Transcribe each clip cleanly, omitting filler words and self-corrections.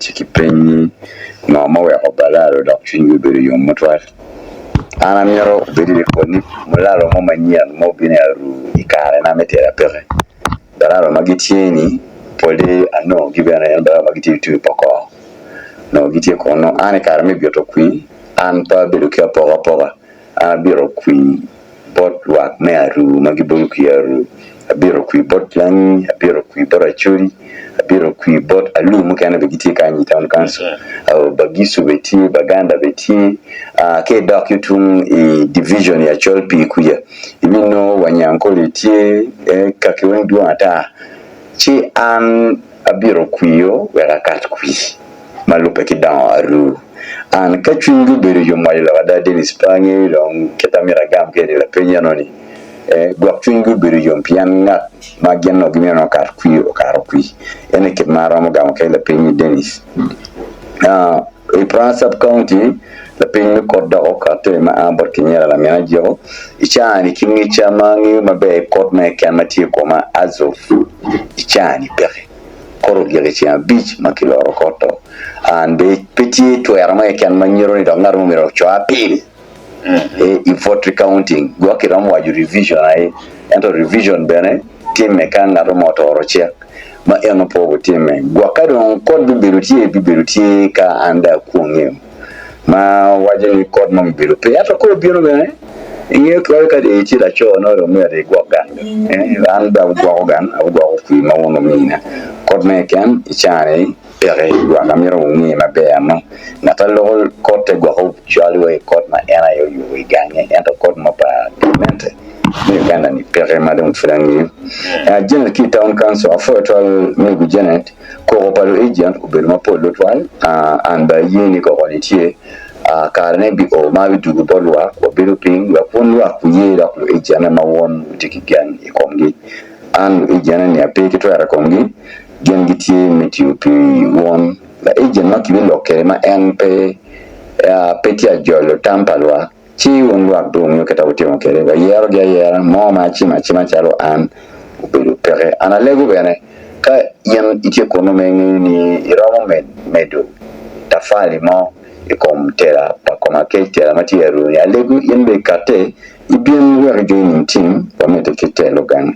tiki penny no more of balaro doctrine you bury your motor. Ana miro bedi ko ni mulalo mo manyia mo binaru ikare na metera pere dararo magitieni pole ano gibana yanda magiti tu poko no gitie ko no ane kare me bioto kui an pa bedu kia pora an biro kui bot wak me aru magibulu kiaru abiro kui bot lang abiro kui borachuri abiro kui bot alu mukana begiti kanyi town council au bagisu beti baganda beti ke doc yutung division ya cholpi kuya ibino wanyankole tie kakiwendu ata chi an abiro kuyo wera kat kui malupe kidan aru an kachungu bere yo mayla wada Denis Pange long ketamira gam ke de la penyanoni gwakchungu bere yo pianga mageno gimeno kar kui o kar kui ene ke maramo gam ke la penyi Denis e Prince County la penyi kodda o kate ma ambor kinyera la menajo ichani kingi chamangi mabe kot me kamati koma azof ichani pere koro gere chia beach makiloro koto and be petit to yarama kan manyiro ni dongar mo miro cho apil e vote recounting go kiram waju revision ai ento revision bene team me kan ngaro motoro check ma eno po team me go kadon code biberuti ka anda kungi ma wajeni code mo biberuti ato ko biro bene inge ko ka de ti la cho no me de go gan anda go gan go ku ma wono mina code me kan ichane pere wa kamera ungi mabema natalo kote gwa ho chaliwe kot ma era yo iganye ento kot ma pa mente ni ganda ni pere madam frangi general ki town council afo twal me Janet ko palo agent ubelma polo twal anda yini ko quality karne bi o ma bi dugu bolwa ko biru ping wa ponwa ku yera ko agent ma won tikigan ikomgi an agent ni apeke to ara komgi gengiti metiupi won la agent makibi lokere ma NP petia jolo tampalwa chi wonwa donyo keta utimo kere ba yero ga yera mo ma chalo an ubelu pere ana lego bene ka yan iti economy ni iramo medo tafali mo ikom tera pa koma ketera matieru ya lego yembe kate ibien wer joining team pa mete ketelo gang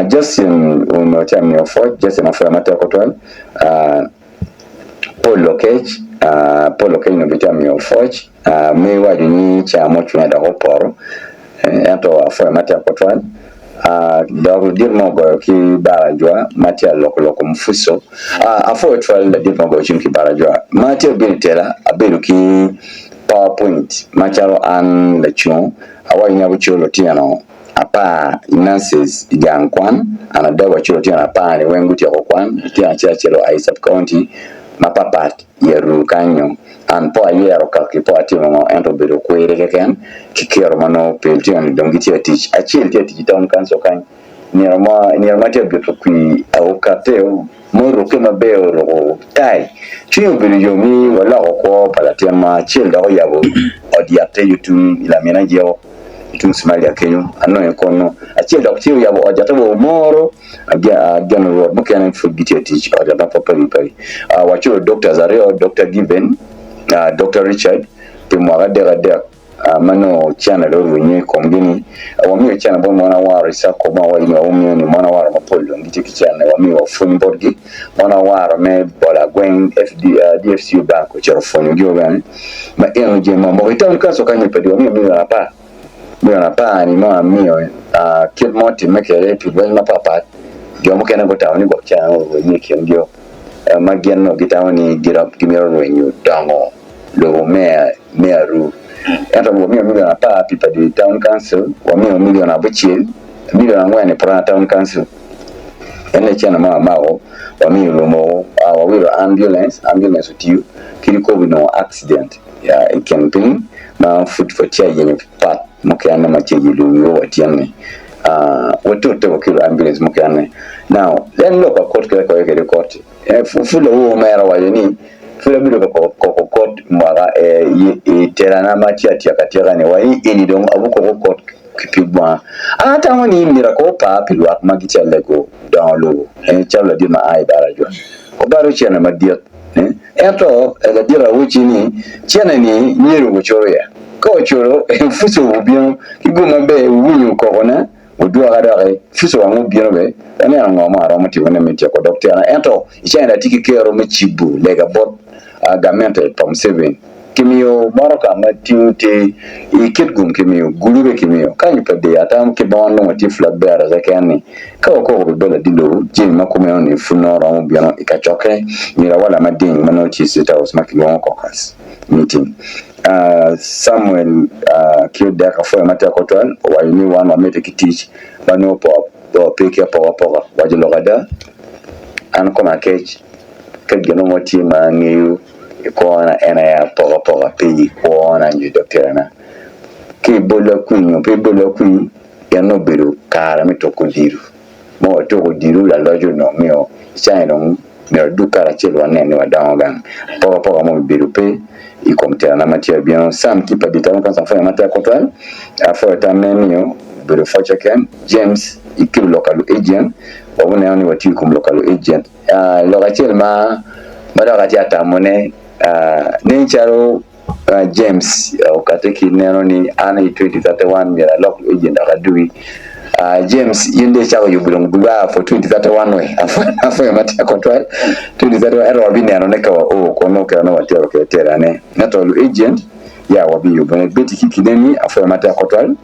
Justin umeochami ofo Justin afọ mata kotwal Paul Lokech no bitami ofo me wadi ni cha mochu na da hoporo ato afọ mata kotwal dawo dirmo go ki barajwa matia loko mfuso afọ twal da dirmo go chimki barajwa matia biltela abelu ki PowerPoint macharo an lechon awai nyabu cholo tiano apa inances igankwan anadawa chilo tiana apa ni wengu tia kokwan tia chilo Isaac County mapapat yeru kanyo an po ayero kalki po atimo mo ento bedo kwere keken kikero mano peltio ni dongi tia teach achil tia teach town council kan nirama tia bedo kui awokateo moro kema beo ro tai chiyo bedo yomi wala okwo palatia ma chil da oyabo odiate yutu ila menajeo tung Somalia Kenya anno ekono achi doctor ya bo ojata bo moro again road mukene fugiti teach ojata papa wacho doctors are Dr. Given Dr. Richard timwaga de mano channel ro nyi komgini wami channel bo mwana wa risa ko ma wa ni wami ni mwana wa mapollo ngiti channel wami wa phone board gi mwana wa me bola gwen DFC bank ko chero phone gi ogan ma eno je ma mo itan kaso kanyi pedi wami mi na pa Mwana pa ni mwa miyo kid moti mekere pibwe na papa gyo mukena go tawo ni go channel we ni kyo magien no gitawo ni girap kimero wenyu dango lo mearu enta bo miyo na pa pipa di town council wa miyo million abuchil million ngwane pra town council ene chana mawo wa miyo mo wa wiro ambulance utiu kiriko bino accident ya camping na food for chair yenye pat mukana macheji lu watiane watoto wakilo ambulance mukana now then look at court kwa court fulo huo mera wajeni fulo bilo kwa court mara terana matiati akatira ne wai ini dong abuko court kipigwa hata woni mira ko pa pilwa magiti alego download chabla dima ai barajwa ko baro chena madiat ento la dira wuchini chena ni nyeru gochoro ya ko choro fuso ubio kiguma be wunyu ko ona udua gadare fuso wangu bino be ene ngoma aro mti wona meti ko docteur ento ichenda tiki kero mechibu lega bot agamente pom 7 kimio baraka matute ikitgum kimio gulube kimio kanyi pede atam ke bono mati flabera zakani ko bela dilo jin makume on funo ro biano ikachoke mira wala mading mano chisita osmakilon kokas meeting Samuel killed for mata kotwan wa ni one wa mete kitich bano po pick up power wajilogada an koma kech kegeno moti ma ngiu ikona ena ya power peyi kona nyu doctor na ke bolo kunyo pe bolo kun ya no beru kara mitoko diru mo to diru la lojo no mio chaino ne duka la chelo nene wa dawangan power mo beru pe y compter na matière bien sam qui pas détaillé quand ça fait matière contrôle a fait ta même de Fochaken James équipe local agent on est en voiture comme local agent actuellement madagati atamone nencharo James okateki neno ni ana 2031 mira local agent akadui James yende chawo yubulong bulwa for 2031 we afa mata control 2031 ero bi ne anone ka kono ka no watero ke terane natolu agent ya wabi yubone beti kikideni afa mata control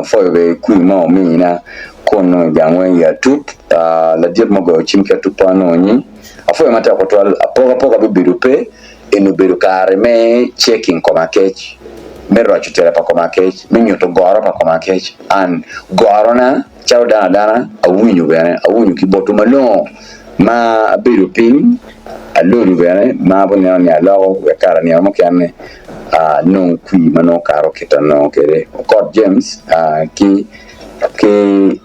for be kuimo mina kono jangwe ya tup la diet mogo chimka tupano ni afa mata control apoga bibirupe eno berukare me checking koma kech mero achutera pa koma kech minyoto goro pa koma kech an goro na chao dana awunyu bene awunyu kiboto malo ma biru ping aluru bene ma bone ni alawo we kara ni amo kane non qui mano karo kitano kere Court James ki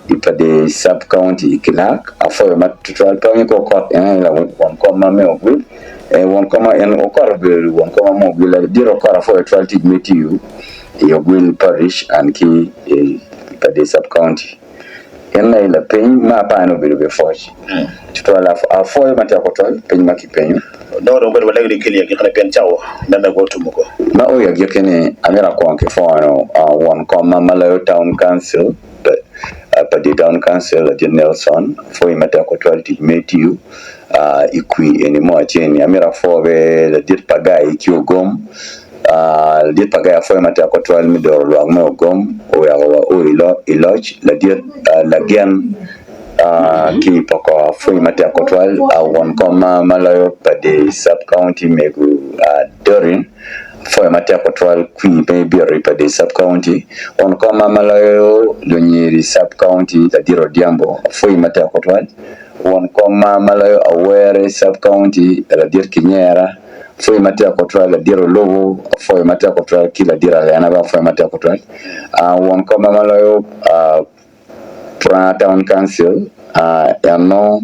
ipade sub county kilak afo mat tutorial pa ko court la won ko mame ogul won koma en okor be won koma mo gila diro kora for a trial to meet you your will parish and ki the sub county en la pen ma pa no be forge to la for mata ko tol pen ma ki pen no do wala ngi kili ki xana pen chawo nana go tumu ko ma o ya gekene amira ko ke for no won koma Malayo town council but the town council at Nelson for mata ko tol to meet you ikui anymore cheni amira fobe la dit pagai kiogom dit pagai fo mata ko twal mi do lo mo gom o ya o iloch la dit la gen ki poko fo mata ko twal won koma Malayo pade sub county megu dorin fo mata ko twal kui be pade sub county on koma Malayo lo nyiri sub county la diro diambo fo mata ko twal won koma Malayo Awere sub county la dir Kinyera foi matia control la dir Lobo foi matia control kila dira yana ba foi matia control won koma Malayo town council no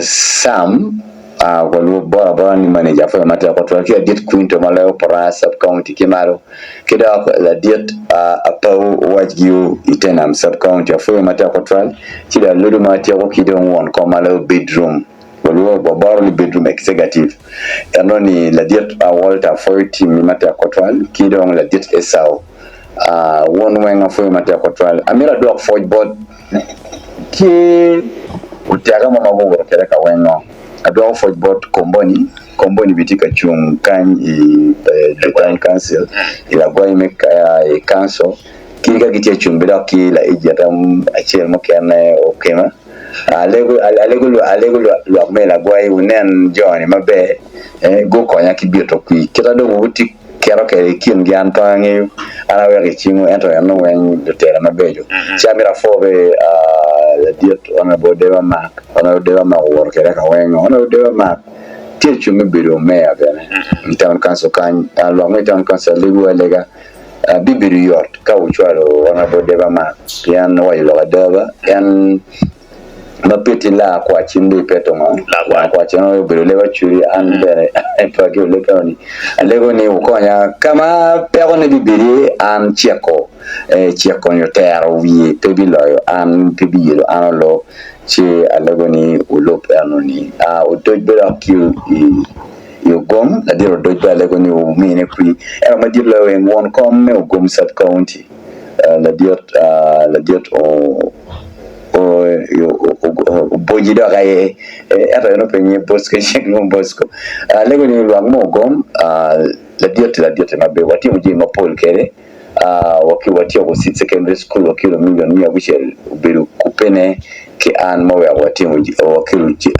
Sam walo bora ni manager foi matia control kila dit Quinto Malayo para sub county kimaro kida la dit apau wajgiu itenam sub county foi matia control kila lodo matia ko kidon won koma Malayo bedroom walo bora bedroom executive ni la dit Walter foi team matia control kidon la dit Esau won wenga foi matia control amira dog forge board ki utaga mama go kere ka wenga adwa forge board komboni bitika chung kan the town council ila boy make a council kika kitie chumbira kila ejatam achel mokene okema alego lo mela boy unen John mabe go konya kibieto kui kita do wuti kero ke kin gian pangi ana we chingu ento no wen de tera mabejo chamira fobe la diet ona bodewa mak wor kere ka wen ona bodewa mak teach me biro me avene town council kan lo me town council ligu lega bibiru yort ka uchwalo ona bodewa mak yan wa ilo adaba yan mapeti la kwa chindi peto ma la kwa chino biro lewa churi andere pagi lekoni alego ni ukonya kama pero ne bibiri an chieko chieko nyotero wi pebiloyo an pebilo anolo che alagoni ulop anoni o dojbera ki yo gom la diro dojba alagoni o mine kui e ma dirlo en won kom me o gom sub county la diot o boji do gaye eta no penye bosco chegno bosco alagoni lo mo gom la diot ma be wati mo jima pol kere wati ko sit secondary school wakilo million ya wichel beru kupene ke an mo ya wati mo wakilu